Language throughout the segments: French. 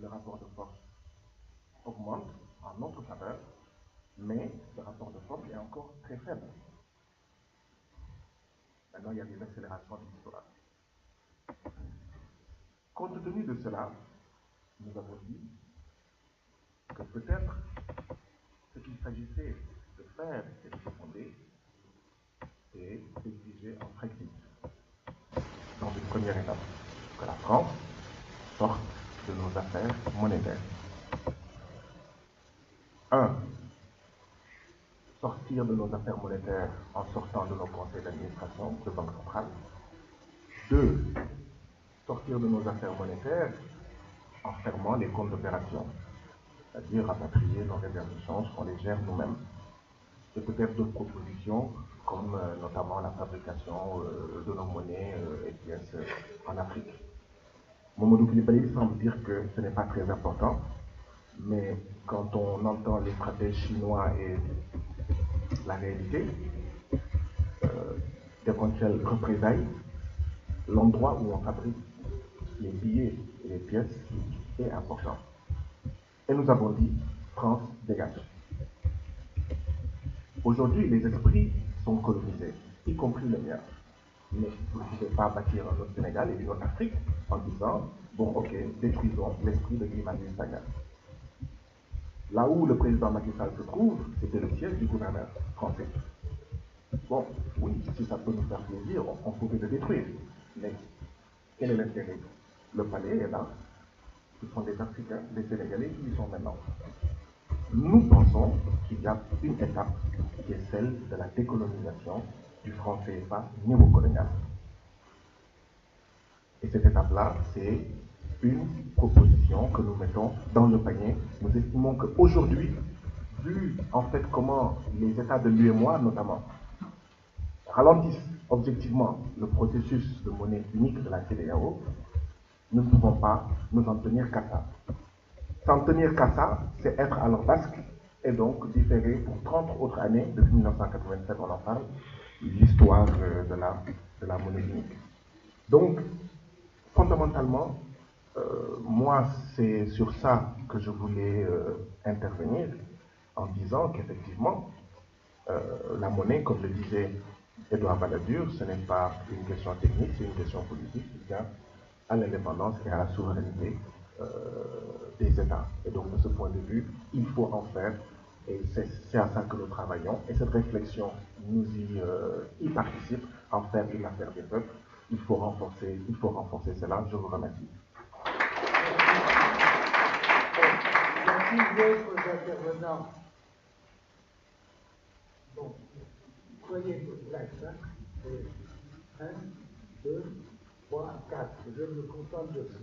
le rapport de force augmente en notre faveur, mais le rapport de force est encore très faible. Maintenant, il y a des accélérations de l'histoire. Compte tenu de cela, nous avons dit que peut-être ce qu'il s'agissait de faire et de fonder est d'exiger un Brexit. Dans une première étape, que la France sorte de nos affaires monétaires. Sortir de nos affaires monétaires en sortant de nos conseils d'administration de banque centrale. 2. Sortir de nos affaires monétaires en fermant les comptes d'opération, c'est-à-dire rapatrier nos réserves de change, qu'on les gère nous-mêmes. Et peut-être d'autres propositions, comme notamment la fabrication de nos monnaies et pièces en Afrique. Mamadou Koulibaly semble dire que ce n'est pas très important, mais quand on entend les stratèges chinois et la réalité, d'éventuelles représailles, l'endroit où on fabrique les billets et les pièces est important. Et nous avons dit, France dégage. Aujourd'hui, les esprits sont colonisés, y compris le mien. Mais vous ne pouvez pas bâtir un autre Sénégal et une autre Afrique en disant, bon, ok, détruisons l'esprit de Guy Marius Sagna. Là où le président Macky Sall se trouve, c'était le siège du gouverneur français. Bon, oui, si ça peut nous faire plaisir, on pouvait le détruire. Mais quel est l'intérêt? Le palais est là. Ce sont des Africains, des Sénégalais qui y sont maintenant. Nous pensons qu'il y a une étape qui est celle de la décolonisation du franc CFA néocolonial. Et cette étape-là, c'est une proposition que nous mettons dans le panier. Nous estimons qu'aujourd'hui, vu en fait comment les États de l'UEMOA notamment ralentissent objectivement le processus de monnaie unique de la CEDEAO, nous ne pouvons pas nous en tenir qu'à ça. S'en tenir qu'à ça, c'est être à leur basque et donc différer pour 30 autres années, depuis 1987 on en parle, l'histoire de la monnaie unique. Donc, fondamentalement, moi c'est sur ça que je voulais intervenir en disant qu'effectivement, la monnaie, comme le disait Edouard Balladur, ce n'est pas une question technique, c'est une question politique qui tient à l'indépendance et à la souveraineté des États. Et donc, de ce point de vue, il faut en faire, et c'est à ça que nous travaillons. Et cette réflexion nous y participe, en faire une affaire des peuples. Il faut renforcer cela. Je vous remercie. Y a-t-il d'autres intervenants? Bon, soyez bref, hein. 1, 2, 3, 4. Je me contente de ça.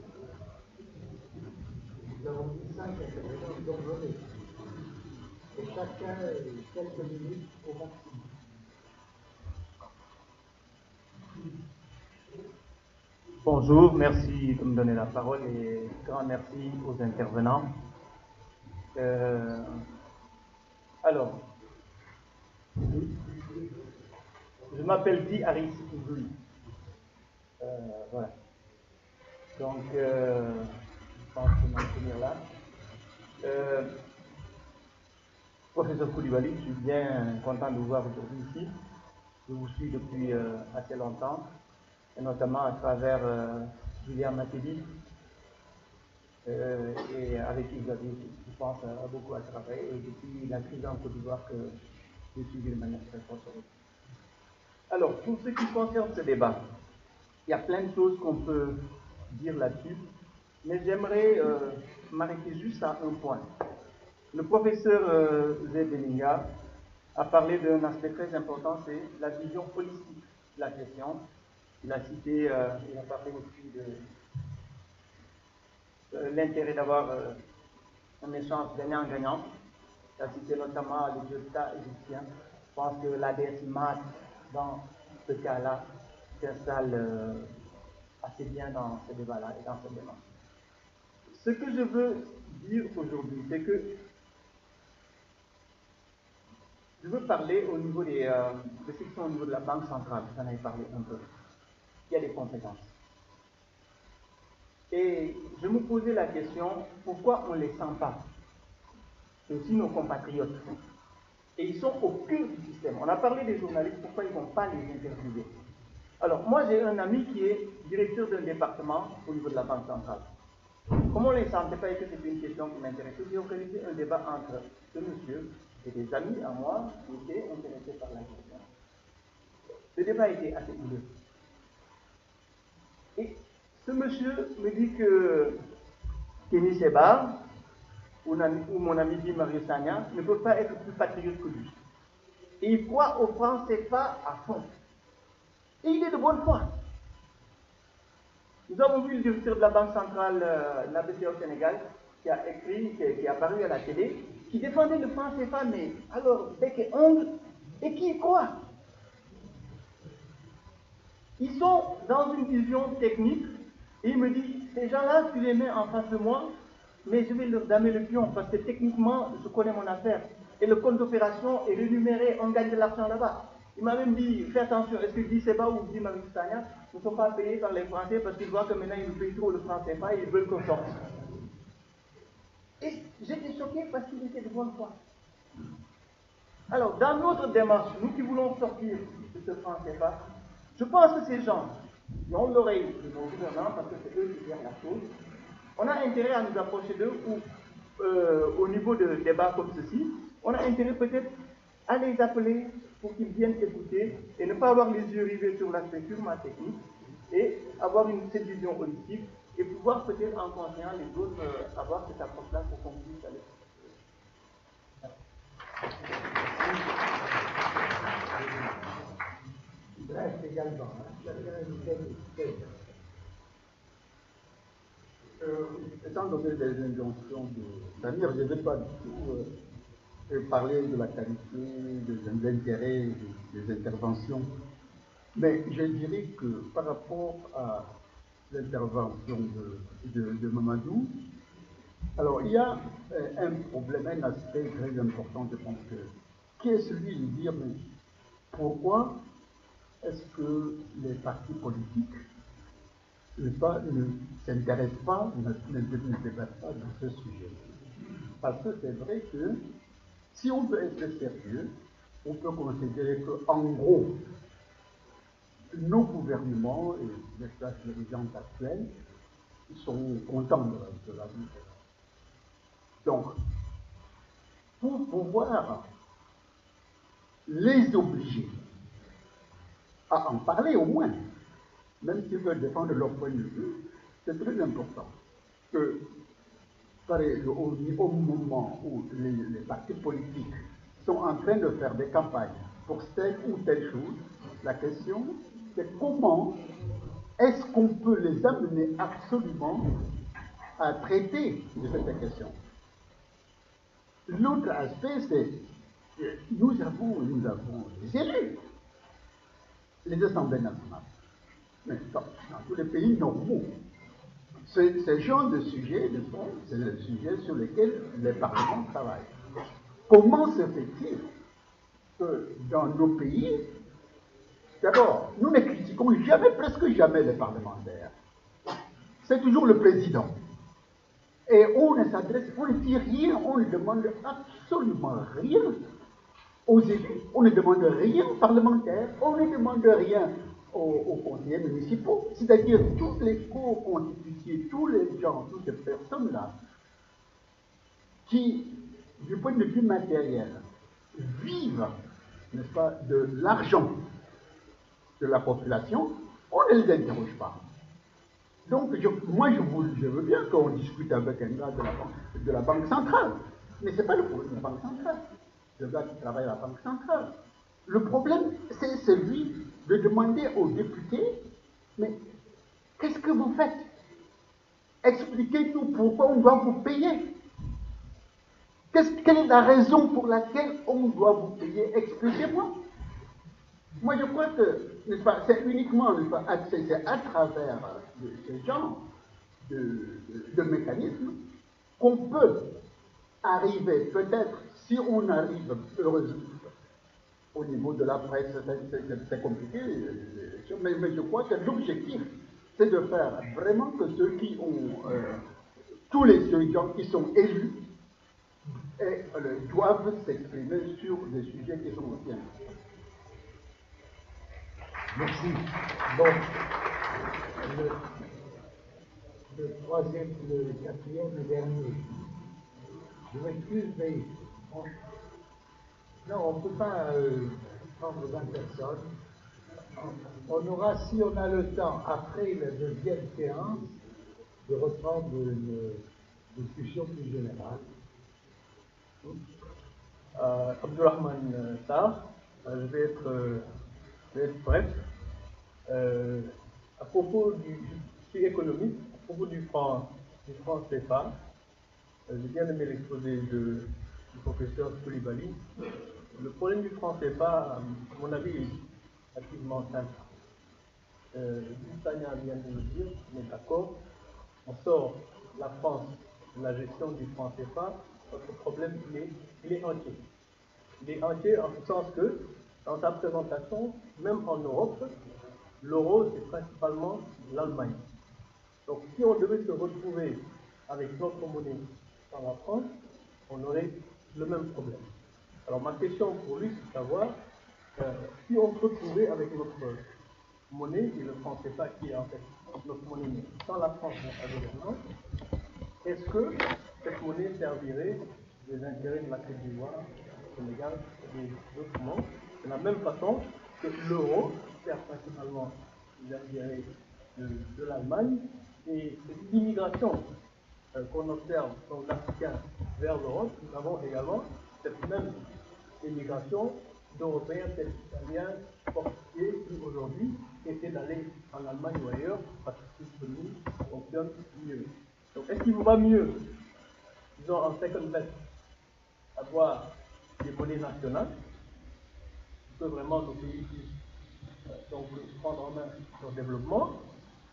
Nous avons dit 5 intervenants, donc venez. Et chacun quelques minutes au maximum. Bonjour, merci de me donner la parole et grand merci aux intervenants. Alors, je m'appelle Guy Harris Izoui. Voilà. Donc, je pense que m'en tenir là. Professeur Koulibaly, je suis bien content de vous voir aujourd'hui ici. Je vous suis depuis assez longtemps, et notamment à travers Julien Matéli, et avec qui vous avez, je pense, beaucoup à travailler, et depuis la crise en Côte d'Ivoire que j'ai suivi de manière très forte. Alors, pour ce qui concerne ce débat, il y a plein de choses qu'on peut dire là-dessus, mais j'aimerais m'arrêter juste à un point. Le professeur Zebelinga a parlé d'un aspect très important, c'est la vision politique de la question. Il a cité, il a parlé aussi de l'intérêt d'avoir un échange gagnant-gagnant. Il a cité notamment les États égyptiens. Je pense que l'ADS MAD, dans ce cas-là, s'installe assez bien dans ce débat-là et dans cette démarche. Ce que je veux dire aujourd'hui, c'est que je veux parler au niveau des sections au niveau de la Banque centrale, j'en avais parlé un peu. Il y a des conséquences. Et je me posais la question, pourquoi on ne les sent pas? C'est aussi nos compatriotes. Et ils sont au cœur du système. On a parlé des journalistes, pourquoi ils ne vont pas les interviewer? Alors, moi, j'ai un ami qui est directeur d'un département au niveau de la Banque centrale. Comme on ne les sentait pas et que c'était une question qui m'intéressait, j'ai organisé un débat entre ce monsieur et des amis à moi qui étaient intéressés par la question. Le débat était assez houleux. Et ce monsieur me dit que Kenny Seba ou mon ami dit Mario Sagna ne peuvent pas être plus patriotes que lui. Et il croit au franc CFA à fond. Et il est de bonne foi. Nous avons vu le directeur de la Banque centrale, la BCE au Sénégal, qui a écrit, qui est apparu à la télé, qui défendait le franc CFA, mais alors, bec et ongle, et qui y croit? Ils sont dans une vision technique, et il me dit, ces gens-là, tu les mets en face de moi, mais je vais leur damer le pion, parce que techniquement, je connais mon affaire. Et le compte d'opération est rémunéré, on gagne de l'argent là-bas. Il m'a même dit, fais attention, est-ce que Guy Seba ou Guy Maristania ne sont pas payés par les Français parce qu'ils voient que maintenant ils nous payent trop le franc CFA et ils veulent qu'on sorte. Et j'étais choqué parce qu'ils étaient de bonne foi. Alors, dans notre démarche, nous qui voulons sortir de ce franc CFA, je pense que ces gens qui ont l'oreille de nos gouvernants, parce que c'est eux qui gèrent la chose, on a intérêt à nous approcher d'eux ou au niveau de débats comme ceci, on a intérêt peut-être à les appeler pour qu'ils viennent écouter et ne pas avoir les yeux rivés sur l'aspect purement technique et avoir cette vision holistique et pouvoir peut-être en conseillant les autres avoir cette approche-là pour qu'on puisse aller. Bref, également. Étant donné les injonctions de Samir, je ne vais pas du tout parler de la qualité, de l'intérêt des interventions, mais je dirais que par rapport à l'intervention de Mamadou, alors il y a un problème, un aspect très important, je pense, qui est celui de dire mais pourquoi est-ce que les partis politiques ne s'intéressent pas, ne débattent pas de ce sujet. Parce que c'est vrai que si on veut être sérieux, on peut considérer qu'en gros, nos gouvernements et les classes dirigeantes actuelles sont contents de la vie. Donc, pour pouvoir les obliger à en parler au moins, même s'ils veulent défendre leur point de vue, c'est très important que au moment où les partis politiques sont en train de faire des campagnes pour telle ou telle chose, la question c'est comment est-ce qu'on peut les amener absolument à traiter de cette question. L'autre aspect, c'est que nous avons des élus, les assemblées nationales. Mais dans tous les pays normaux, ce genre de sujet, c'est le sujet sur lequel les parlements travaillent. Comment se fait-il que dans nos pays, d'abord, nous ne critiquons jamais, presque jamais les parlementaires. C'est toujours le président. Et on ne s'adresse, on ne dit rien, on ne demande absolument rien aux élus, on ne demande rien aux parlementaires, on ne demande rien aux conseillers municipaux, c'est-à-dire tous les co-constitués, tous les gens, toutes ces personnes-là, qui, du point de vue matériel, vivent, n'est-ce pas, de l'argent de la population, on ne les interroge pas. Donc, moi, je veux bien qu'on discute avec un gars de la Banque centrale, mais ce n'est pas le problème de la Banque centrale, le gars qui travaille à la Banque centrale. Le problème, c'est celui de demander aux députés, mais qu'est-ce que vous faites? Expliquez-nous pourquoi on doit vous payer. Quelle est la raison pour laquelle on doit vous payer? Expliquez-moi. Moi, je crois que c'est uniquement c'est à travers ce genre de mécanismes qu'on peut arriver, peut-être, si on arrive heureusement, au niveau de la presse, c'est compliqué, mais je crois que l'objectif, c'est de faire vraiment que ceux qui ont, tous les gens qui sont élus, doivent s'exprimer sur des sujets qui sont aussi importants. Merci. Bon, le troisième, le quatrième, le dernier. Je m'excuse, mais non, on ne peut pas prendre 20 personnes. On aura, si on a le temps, après la deuxième séance, de reprendre une discussion plus générale. Abdurrahman Sarr, je vais être bref. À propos du économique, à propos du franc CFA, j'ai bien aimé l'exposé du professeur Koulibaly. Le problème du franc CFA, à mon avis, est relativement simple. Tania vient de le dire, on est d'accord, on sort la France de la gestion du franc CFA, notre problème, il est entier. Il est entier en ce sens que, dans sa présentation, même en Europe, l'euro, c'est principalement l'Allemagne. Donc, si on devait se retrouver avec notre monnaie dans la France, on aurait le même problème. Alors, ma question pour lui, c'est de savoir si on se retrouvait avec notre monnaie, et le franc CFA qui est en fait notre monnaie, mais sans la France dans sa gouvernance, est-ce que cette monnaie servirait des intérêts de la Côte d'Ivoire, du Sénégal et des autres mondes, de la même façon que l'euro sert principalement les intérêts de l'Allemagne et l'immigration qu'on observe dans l'Africain vers l'Europe, nous avons également cette même immigration d'Européens tels qu'Italiens, Portugais qui aujourd'hui essaient d'aller en Allemagne ou ailleurs parce que l'économie fonctionne mieux. Donc est-ce qu'il vous va mieux, disons en second best, avoir des monnaies nationales, que vraiment nos pays puissent donc prendre en main leur développement,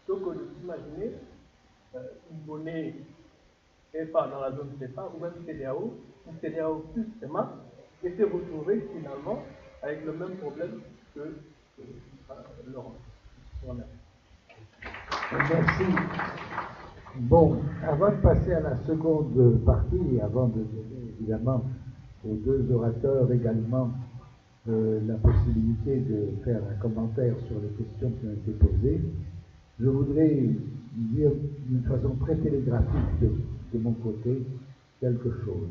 plutôt que de s'imaginer une monnaie CFA dans la zone CFA ou même CEDEAO, ou CEDEAO plus CEMA, et se retrouver finalement avec le même problème que l'Europe. Merci. Bon, avant de passer à la seconde partie, et avant de donner évidemment aux deux orateurs également la possibilité de faire un commentaire sur les questions qui ont été posées, je voudrais dire d'une façon très télégraphique de mon côté quelque chose.